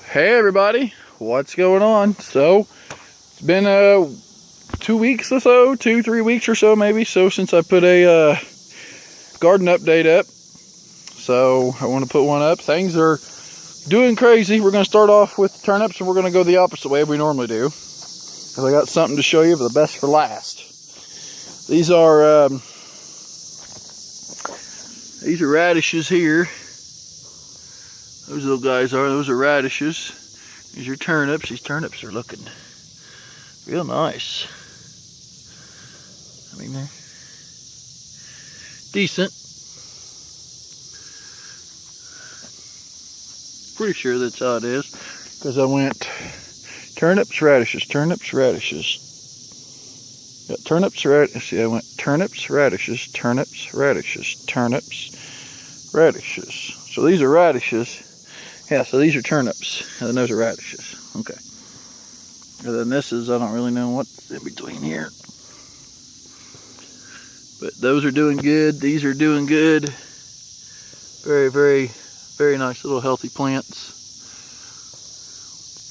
Hey everybody, what's going on? So it's been 2 weeks or so, 2-3 weeks or so maybe, since I put a garden update up. So I want to put one up. Things are doing crazy. We're going to start off with turnips and we're going to go the opposite way we normally do, because I got something to show you, but the best for last. These are radishes here. Those little guys those are radishes. These are turnips. These turnips are looking real nice. I mean, they're decent. Pretty sure that's how it is, because I went turnips, radishes, turnips, radishes. Got turnips, radishes. See, I went turnips, radishes, turnips, radishes, turnips, radishes. So these are radishes. Yeah, so these are turnips, and then those are radishes. Okay. And then this is, I don't really know what's in between here. But those are doing good. These are doing good. Very, very, very nice little healthy plants.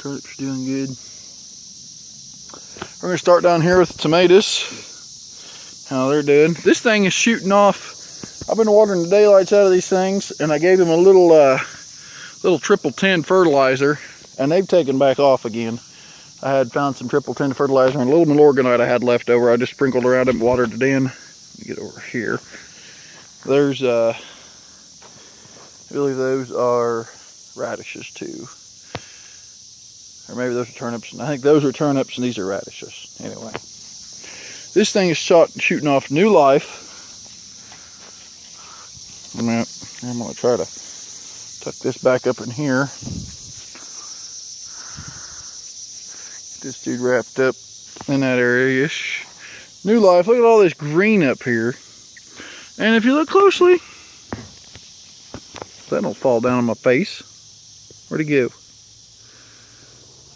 Turnips are doing good. We're going to start down here with the tomatoes. How they're doing. This thing is shooting off. I've been watering the daylights out of these things, and I gave them a little triple 10 fertilizer, and they've taken back off again. I had found some triple 10 fertilizer and a little Milorganite I had left over. I just sprinkled around it and watered it in. Let me get over here. There's really those are radishes too, or maybe those are turnips. And I think those are turnips and these are radishes. Anyway, this thing is shooting off new life. I'm gonna try to tuck this back up in here. Get this dude wrapped up in that area-ish. New life. Look at all this green up here. And if you look closely, that don't fall down on my face. Where'd it go?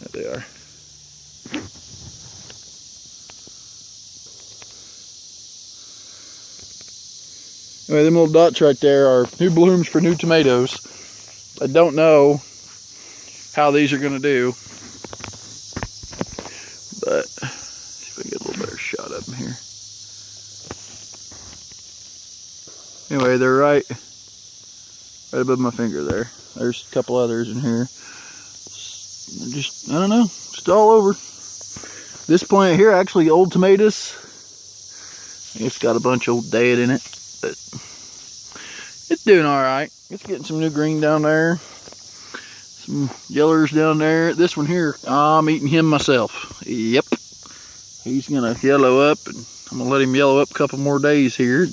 There they are. Anyway, them little dots right there are new blooms for new tomatoes. I don't know how these are going to do, but see if I can get a little better shot up in here. Anyway, they're right above my finger there. There's a couple others in here. Just, I don't know, just all over. This plant here, actually old tomatoes. It's got a bunch of old dead in it, but it's doing all right. It's getting some new green down there, some yellers down there. This one here, I'm eating him myself. Yep, he's gonna yellow up, and I'm gonna let him yellow up a couple more days here.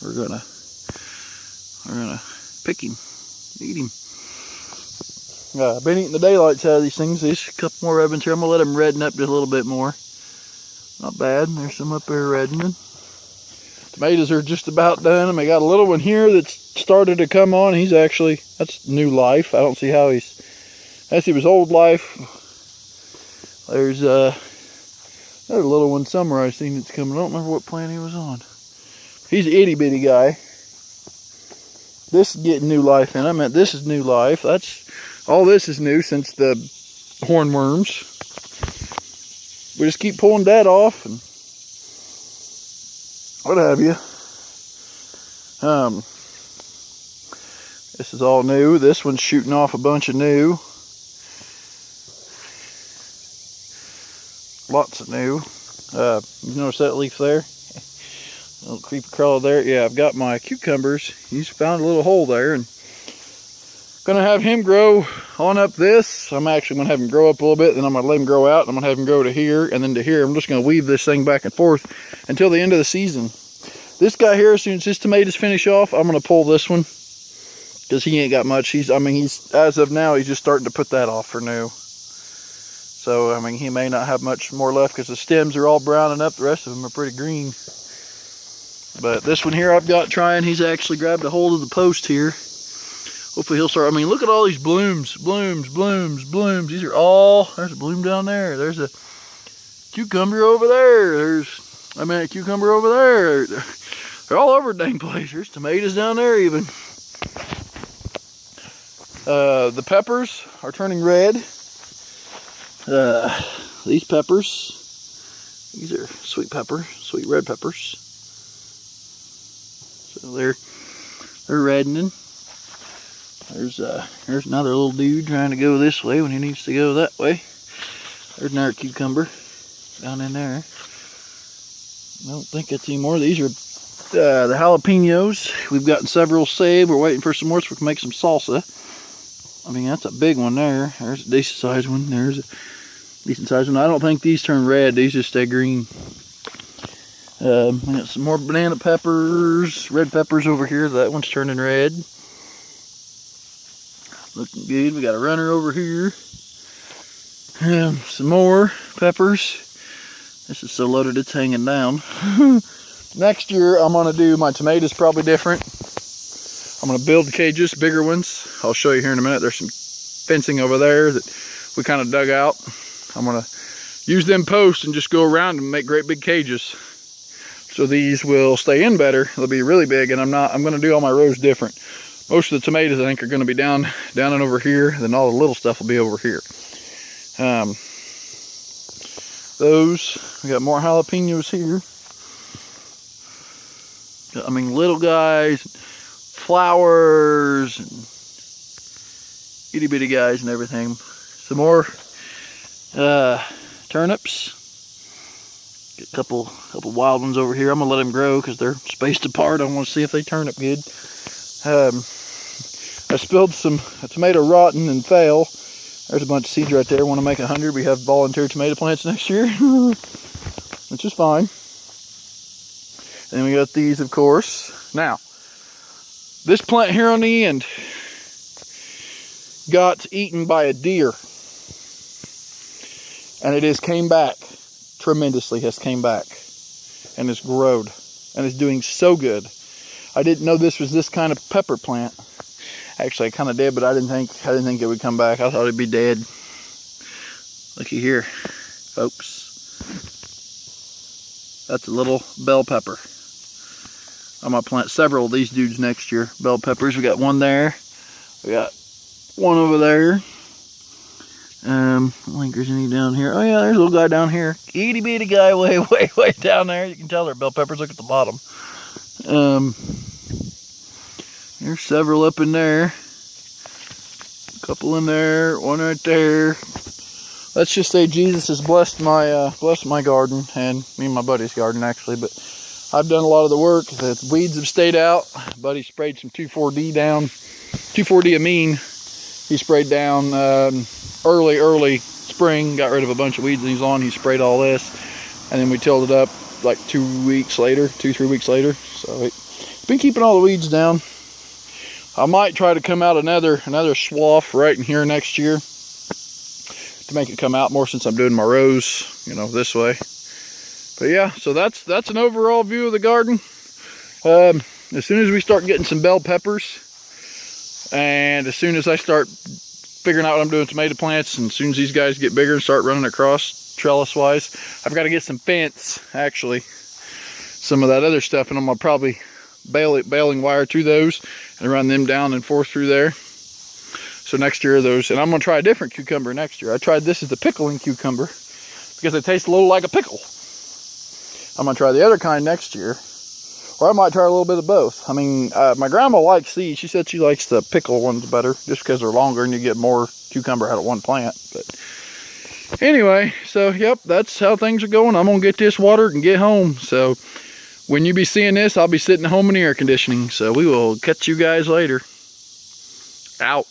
We're gonna pick him, eat him. I've been eating the daylights out of these things. There's a couple more ribbons here. I'm gonna let them redden up just a little bit more. Not bad. There's some up there reddening. Tomatoes are just about done. And I got a little one here that's started to come on. He's actually, that's new life. I don't see how he was old life. There's another little one somewhere I've seen that's coming. I don't remember what plant he was on. He's an itty bitty guy. This is getting new life in. I meant this is new life. All this is new since the hornworms. We just keep pulling that off and what have you. This is all new. This one's shooting off a bunch of new. Lots of new. You notice that leaf there? A little creepy crawler there. Yeah, I've got my cucumbers. He's found a little hole there, and gonna have him grow on up this. I'm actually gonna have him grow up a little bit, then I'm gonna let him grow out, and I'm gonna have him grow to here and then to here. I'm just gonna weave this thing back and forth until the end of the season. This guy here, as soon as his tomatoes finish off, I'm gonna pull this one, because he ain't got much. He's as of now, he's just starting to put that off for new. So I mean, he may not have much more left because the stems are all browning up. The rest of them are pretty green. But this one here I've got trying. He's actually grabbed a hold of the post here. Hopefully he'll start. I mean, look at all these blooms, blooms, blooms, blooms. These are all, there's a bloom down there. There's a cucumber over there. A cucumber over there. They're all over the dang place. There's tomatoes down there even. The peppers are turning red. These peppers, these are sweet red peppers. So they're reddening. There's another little dude trying to go this way when he needs to go that way. There's another cucumber down in there. I don't think that's any more. These are the jalapenos. We've gotten several saved. We're waiting for some more so we can make some salsa. I mean, that's a big one there. There's a decent sized one. There's a decent sized one. I don't think these turn red. These just stay green. We got some more banana peppers, red peppers over here. That one's turning red. Looking good. We got a runner over here. Some more peppers. This is so loaded it's hanging down. Next year I'm going to do my tomatoes probably different. I'm going to build cages, bigger ones. I'll show you here in a minute. There's some fencing over there that we kind of dug out. I'm going to use them posts and just go around and make great big cages. So these will stay in better. They'll be really big, and I'm going to do all my rows different. Most of the tomatoes I think are going to be down and over here. Then all the little stuff will be over here. Those, we got more jalapenos here. I mean, little guys, flowers, and itty bitty guys and everything. Some more turnips. Get a couple wild ones over here. I'm gonna let them grow because they're spaced apart. I want to see if they turn up good. I spilled a tomato rotten and fell. There's a bunch of seeds right there. I want to make 100. We have volunteer tomato plants next year, which is fine. And we got these, of course. Now, this plant here on the end got eaten by a deer, and it has came back tremendously. Has came back and has growed and is doing so good. I didn't know this was this kind of pepper plant. Actually, I kind of did, but I didn't think it would come back. I thought it'd be dead. Looky here, folks. That's a little bell pepper. I'm gonna plant several of these dudes next year. Bell peppers. We got one there. We got one over there. I don't think there's any down here. Oh yeah, there's a little guy down here. Itty bitty guy way down there. You can tell they're bell peppers. Look at the bottom. There's several up in there. A couple in there. One right there. Let's just say Jesus has blessed my garden, and me and my buddy's garden actually. But I've done a lot of the work. The weeds have stayed out. Buddy sprayed some 2,4-D down. 2,4-D amine. He sprayed down early spring. Got rid of a bunch of weeds in his lawn. He sprayed all this, and then we tilled it up like 2 weeks later, 2-3 weeks later. So it's been keeping all the weeds down. I might try to come out another swath right in here next year to make it come out more, since I'm doing my rows, this way. But yeah, so that's an overall view of the garden. As soon as we start getting some bell peppers, and as soon as I start figuring out what I'm doing tomato plants, and as soon as these guys get bigger and start running across trellis wise, I've got to get some fence, actually, some of that other stuff, and I'm gonna probably baling wire to those and run them down and forth through there. So next year those, and I'm gonna try a different cucumber next year. I tried this as the pickling cucumber because it tastes a little like a pickle. I'm gonna try the other kind next year, or I might try a little bit of both. I mean, my grandma likes these. She said she likes the pickle ones better just because they're longer and you get more cucumber out of one plant. But anyway, so yep, that's how things are going. I'm gonna get this watered and get home. So when you be seeing this, I'll be sitting home in the air conditioning. So we will catch you guys later. Out.